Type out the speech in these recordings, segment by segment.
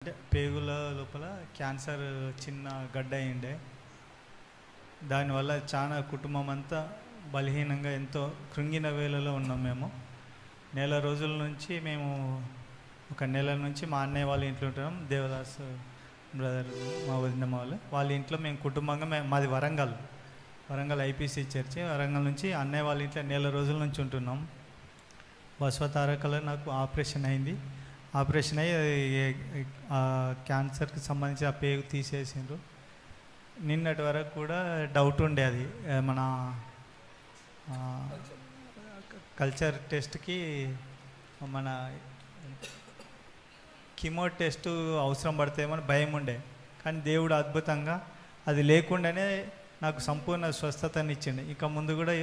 అంటే పేగుల లోపల క్యాన్సర్ చిన్న గడ్డ అయిండే. దానివల్ల చాలా కుటుంబం అంతా బలహీనంగా ఎంతో కృంగిన వేళలో ఉన్నాం. మేము నెల రోజుల నుంచి ఒక నెల నుంచి మా అన్నయ్య వాళ్ళ ఇంట్లో ఉంటున్నాం. దేవదాస్ బ్రదర్, మా వదిన వాళ్ళ ఇంట్లో మేము కుటుంబంగా మాది వరంగల్ ఐపీసీ చర్చి. వరంగల్ నుంచి అన్నయ్య వాళ్ళ ఇంట్లో నెల రోజుల నుంచి ఉంటున్నాం. బసవతారకలో నాకు ఆపరేషన్ అయింది. ఆపరేషన్ అయ్యి క్యాన్సర్కి సంబంధించి ఆ పేగు తీసేసిండ్రు. నిన్నటి వరకు కూడా డౌట్ ఉండే, అది మన కల్చర్ టెస్ట్కి మన కిమో టెస్ట్ అవసరం పడతాయేమని భయం ఉండే. కానీ దేవుడు అద్భుతంగా అది లేకుండానే నాకు సంపూర్ణ స్వస్థతని ఇచ్చిండు. ఇక ముందు కూడా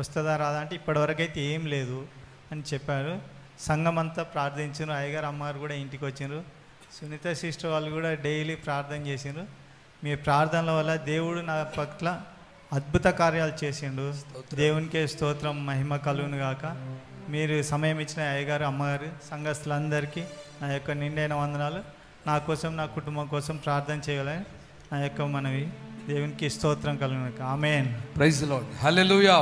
వస్తుందా రాదా అంటే ఇప్పటివరకు అయితే ఏం లేదు అని చెప్పారు. సంఘం అంతా ప్రార్థించారు. అయ్యగారు అమ్మగారు కూడా ఇంటికి వచ్చిండ్రు. సునీత సిస్టర్ వాళ్ళు కూడా డైలీ ప్రార్థన చేసిండ్రు. మీ ప్రార్థనల వల్ల దేవుడు నా పట్ల అద్భుత కార్యాలు చేసిండు. దేవునికే స్తోత్రం, మహిమ కలుగును గాక. మీరు సమయం ఇచ్చిన అయ్యగారు అమ్మగారు సంఘస్థులందరికీ నా యొక్క నిండైన వందనాలు. నా కోసం, నా కుటుంబం కోసం ప్రార్థన చేయాలని నా యొక్క మనవి. దేవునికి స్తోత్రం కలుగును గాక. ఆమేన్. Praise the Lord. హల్లెలూయా.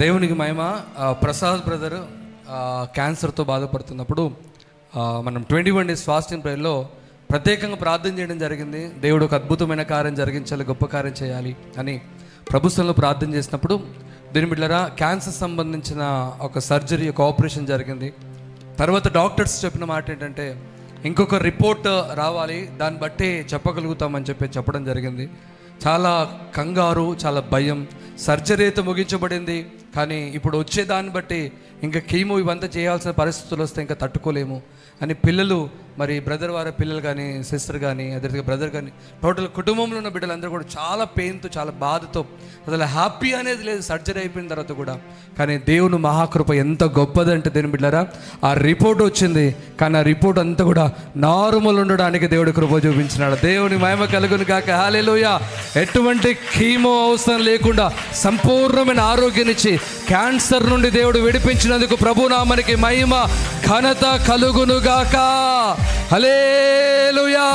దేవునికి మహిమ. ప్రసాద్ బ్రదర్ క్యాన్సర్తో బాధపడుతున్నప్పుడు మనం 21 days ఫాస్టింగ్ ప్రేయర్లో ప్రత్యేకంగా ప్రార్థన చేయడం జరిగింది. దేవుడు ఒక అద్భుతమైన కార్యం జరిగించాలి, గొప్ప కార్యం చేయాలి అని ప్రభుత్వంలో ప్రార్థన చేసినప్పుడు దీని బిడ్డలారా క్యాన్సర్ సంబంధించిన ఒక సర్జరీ, ఒక ఆపరేషన్ జరిగింది. తర్వాత డాక్టర్స్ చెప్పిన మాట ఏంటంటే ఇంకొక రిపోర్ట్ రావాలి, దాన్ని బట్టి చెప్పగలుగుతామని చెప్పడం జరిగింది. చాలా కంగారు, చాలా భయం. సర్జరీ అయితే ముగించబడింది, కానీ ఇప్పుడు వచ్చేదాన్ని బట్టి ఇంకా కీమో ఇవంతా చేయాల్సిన పరిస్థితులు వస్తే ఇంకా తట్టుకోలేము అని పిల్లలు, మరి బ్రదర్ వారి పిల్లలు కానీ, సిస్టర్ కానీ, అదే బ్రదర్ కానీ, టోటల్ కుటుంబంలో ఉన్న బిడ్డలందరూ కూడా చాలా పెయిన్తో, చాలా బాధతో, అసలు హ్యాపీ అనేది లేదు సర్జరీ అయిపోయిన తర్వాత కూడా. కానీ దేవుని మహాకృప ఎంత గొప్పదంటే దేని బిడ్డలారా, ఆ రిపోర్ట్ వచ్చింది. కానీ ఆ రిపోర్ట్ అంతా కూడా నార్మల్ ఉండడానికి దేవుడి కృప చూపించినాడు. దేవుని మహిమ కలుగును గాక. హల్లెలూయా. ఎటువంటి కీమో అవసరం లేకుండా సంపూర్ణమైన ఆరోగ్యాన్నిచ్చి క్యాన్సర్ నుండి దేవుడు విడిపించినందుకు ప్రభునామానికి మహిమ, ఘనత కలుగును గాక. హల్లెలూయా.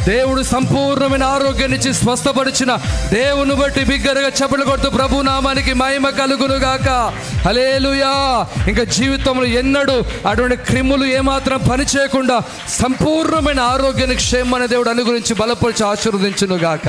దేవుడు సంపూర్ణమైన ఆరోగ్యాన్నిచ్చి స్వస్థపరిచిన దేవుని బట్టి బిగ్గరగా చప్పట్లు కొడుతూ ప్రభునామానికి మహిమ కలుగును గాక. హల్లెలూయా. ఇంకా జీవితంలో ఎన్నడూ అటువంటి క్రిములు ఏమాత్రం పని చేయకుండా సంపూర్ణమైన ఆరోగ్యానికి క్షేమాన్ని దేవుడు అనుగ్రహించి బలపరిచి ఆశీర్వదించును గాక.